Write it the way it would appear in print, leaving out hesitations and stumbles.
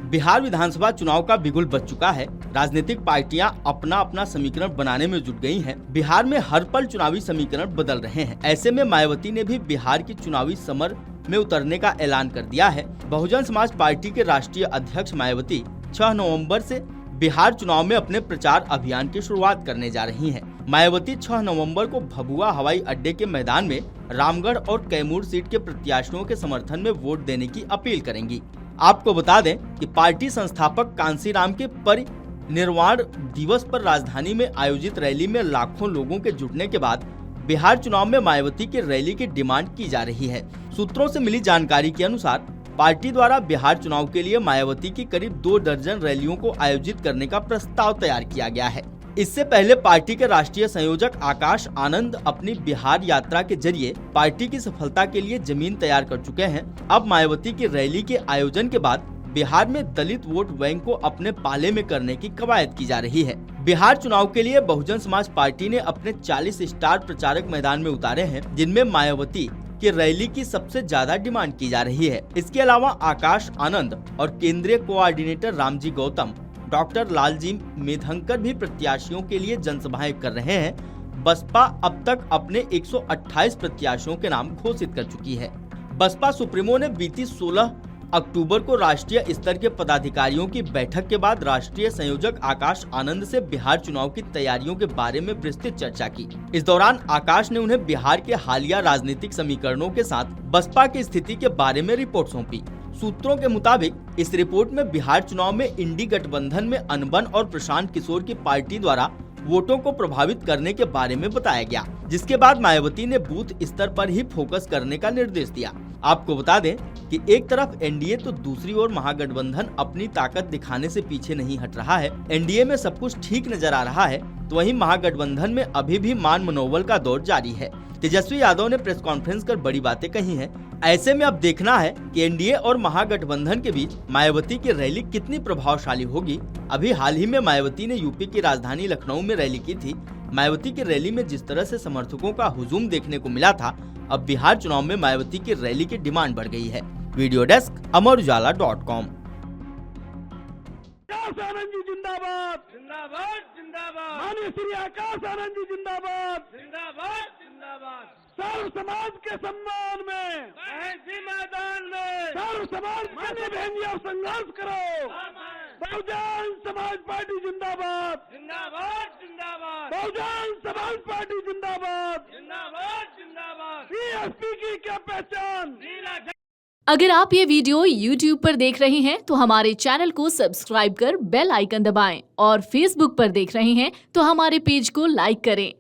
बिहार विधानसभा चुनाव का बिगुल बज चुका है। राजनीतिक पार्टियां अपना अपना समीकरण बनाने में जुट गई हैं। बिहार में हर पल चुनावी समीकरण बदल रहे हैं। ऐसे में मायावती ने भी बिहार की चुनावी समर में उतरने का ऐलान कर दिया है। बहुजन समाज पार्टी के राष्ट्रीय अध्यक्ष मायावती 6 नवंबर से बिहार चुनाव में अपने प्रचार अभियान की शुरुआत करने जा रही हैं। मायावती 6 नवंबर को भभुआ हवाई अड्डे के मैदान में रामगढ़ और कैमूर सीट के प्रत्याशियों के समर्थन में वोट देने की अपील करेंगी। आपको बता दें कि पार्टी संस्थापक कांसीराम के परिनिर्वाण दिवस पर राजधानी में आयोजित रैली में लाखों लोगों के जुटने के बाद बिहार चुनाव में मायावती की रैली की डिमांड की जा रही है। सूत्रों से मिली जानकारी के अनुसार पार्टी द्वारा बिहार चुनाव के लिए मायावती की करीब 2 दर्जन रैलियों को आयोजित करने का प्रस्ताव तैयार किया गया है। इससे पहले पार्टी के राष्ट्रीय संयोजक आकाश आनंद अपनी बिहार यात्रा के जरिए पार्टी की सफलता के लिए जमीन तैयार कर चुके हैं। अब मायावती की रैली के आयोजन के बाद बिहार में दलित वोट बैंक को अपने पाले में करने की कवायद की जा रही है। बिहार चुनाव के लिए बहुजन समाज पार्टी ने अपने 40 स्टार प्रचारक मैदान में उतारे हैं, जिनमें मायावती की रैली की सबसे ज्यादा डिमांड की जा रही है। इसके अलावा आकाश आनंद और केंद्रीय कोऑर्डिनेटर रामजी गौतम, डॉक्टर लालजी मेधंकर भी प्रत्याशियों के लिए जनसभाएं कर रहे हैं। बसपा अब तक अपने 128 प्रत्याशियों के नाम घोषित कर चुकी है। बसपा सुप्रीमो ने बीती 16 अक्टूबर को राष्ट्रीय स्तर के पदाधिकारियों की बैठक के बाद राष्ट्रीय संयोजक आकाश आनंद से बिहार चुनाव की तैयारियों के बारे में विस्तृत चर्चा की। इस दौरान आकाश ने उन्हें बिहार के हालिया राजनीतिक समीकरणों के साथ बसपा की स्थिति के बारे में रिपोर्ट सौंपी। सूत्रों के मुताबिक इस रिपोर्ट में बिहार चुनाव में इंडी गठबंधन में अनबन और प्रशांत किशोर की पार्टी द्वारा वोटों को प्रभावित करने के बारे में बताया गया, जिसके बाद मायावती ने बूथ स्तर पर ही फोकस करने का निर्देश दिया। आपको बता दें कि एक तरफ एनडीए तो दूसरी ओर महागठबंधन अपनी ताकत दिखाने से पीछे नहीं हट रहा है। एनडीए में सब कुछ ठीक नजर आ रहा है, तो वहीं महागठबंधन में अभी भी मान मनोबल का दौर जारी है। तेजस्वी यादव ने प्रेस कॉन्फ्रेंस कर बड़ी बातें कही हैं। ऐसे में अब देखना है कि एनडीए और महागठबंधन के बीच मायावती की रैली कितनी प्रभावशाली होगी। अभी हाल ही में मायावती ने यूपी की राजधानी लखनऊ में रैली की थी। मायावती की रैली में जिस तरह से समर्थकों का हुजूम देखने को मिला था, अब बिहार चुनाव में मायावती की रैली की डिमांड बढ़ गई है। Video desk अमरउजाला.com। आकाश आनंद जी जिंदाबाद जिंदाबाद जिंदाबाद माननीय श्री आकाश आनंद जी जिंदाबाद जिंदाबाद जिंदाबाद सर्व समाज के सम्मान में बहसी मैदान में सर्व समाज मान्य बहन जी, आप संघर्ष करो। बहुजन समाज पार्टी जिंदाबाद जिंदाबाद जिंदाबाद बहुजन समाज पार्टी जिंदाबाद जिंदाबाद जिंदाबाद बीएसपी की क्या पहचान। अगर आप ये वीडियो YouTube पर देख रहे हैं तो हमारे चैनल को सब्सक्राइब कर बेल आइकन दबाएं और Facebook पर देख रहे हैं तो हमारे पेज को लाइक करें।